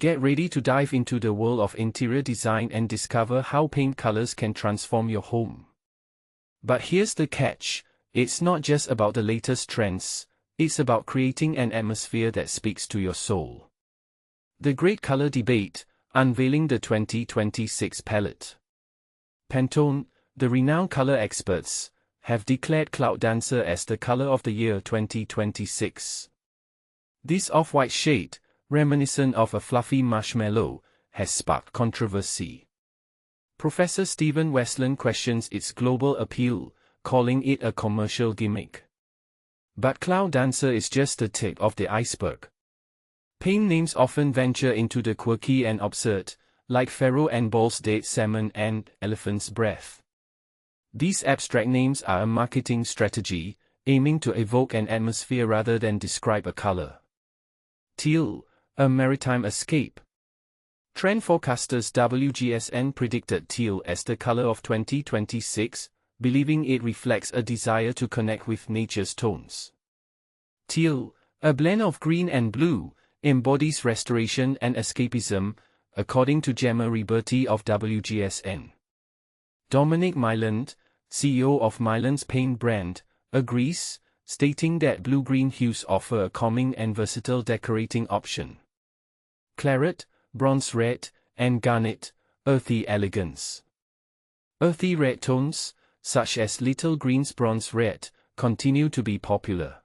Get ready to dive into the world of interior design and discover how paint colors can transform your home. But here's the catch, it's not just about the latest trends, it's about creating an atmosphere that speaks to your soul. The Great Color Debate, unveiling the 2026 palette. Pantone, the renowned color experts, have declared Cloud Dancer as the color of the year 2026. This off-white shade, reminiscent of a fluffy marshmallow, has sparked controversy. Professor Stephen Westland questions its global appeal, calling it a commercial gimmick. But Cloud Dancer is just the tip of the iceberg. Paint names often venture into the quirky and absurd, like Pharaoh and Ball's Dead Salmon and Elephant's Breath. These abstract names are a marketing strategy, aiming to evoke an atmosphere rather than describe a color. Teal, a maritime escape. Trend forecasters WGSN predicted teal as the color of 2026, believing it reflects a desire to connect with nature's tones. Teal, a blend of green and blue, embodies restoration and escapism, according to Gemma Riberti of WGSN. Dominic Myland, CEO of Myland's paint brand, agrees, stating that blue-green hues offer a calming and versatile decorating option. Claret, bronze red, and garnet, earthy elegance. Earthy red tones, such as Little Green's bronze red, continue to be popular.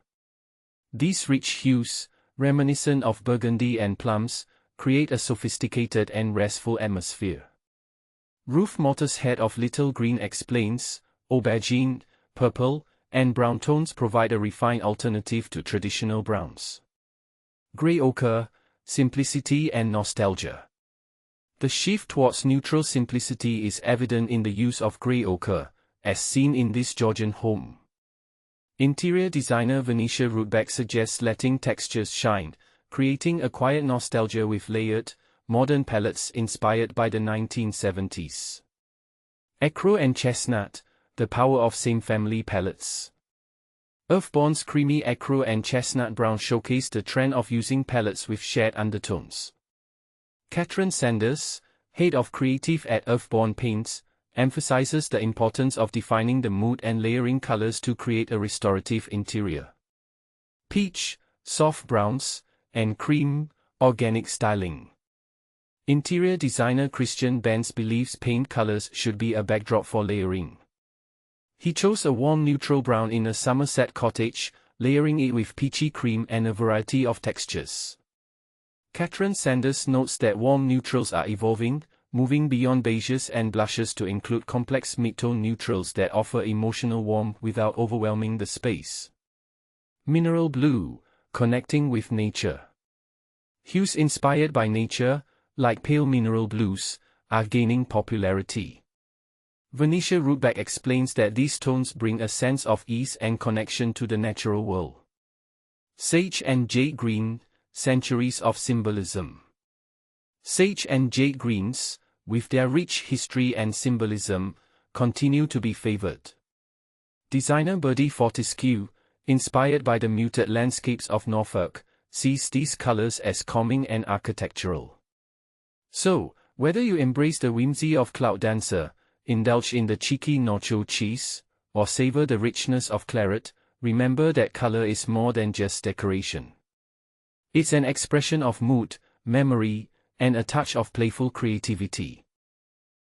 These rich hues, reminiscent of burgundy and plums, create a sophisticated and restful atmosphere. Ruth Mortis, head of Little Green, explains, aubergine, purple, and brown tones provide a refined alternative to traditional browns. Grey ochre, simplicity and nostalgia. The shift towards neutral simplicity is evident in the use of grey ochre, as seen in this Georgian home. Interior designer Venetia Rudbeck suggests letting textures shine, creating a quiet nostalgia with layered, modern palettes inspired by the 1970s. Ecru and chestnut, the power of same-family palettes. Earthbourne's creamy ecru and chestnut brown showcase the trend of using palettes with shared undertones. Katherine Sanders, head of creative at Earthbourne Paints, emphasizes the importance of defining the mood and layering colors to create a restorative interior. Peach, soft browns, and cream, organic styling. Interior designer Christian Benz believes paint colors should be a backdrop for layering. He chose a warm neutral brown in a Somerset cottage, layering it with peachy cream and a variety of textures. Katherine Sanders notes that warm neutrals are evolving, moving beyond beiges and blushes to include complex mid-tone neutrals that offer emotional warmth without overwhelming the space. Mineral blue, connecting with nature. Hues inspired by nature, like pale mineral blues, are gaining popularity. Venetia Rudbeck explains that these tones bring a sense of ease and connection to the natural world. Sage and jade green, centuries of symbolism. Sage and jade greens, with their rich history and symbolism, continue to be favored. Designer Birdie Fortescue, inspired by the muted landscapes of Norfolk, sees these colors as calming and architectural. So, whether you embrace the whimsy of Cloud Dancer, indulge in the cheeky nacho cheese, or savor the richness of claret, remember that color is more than just decoration. It's an expression of mood, memory, and a touch of playful creativity.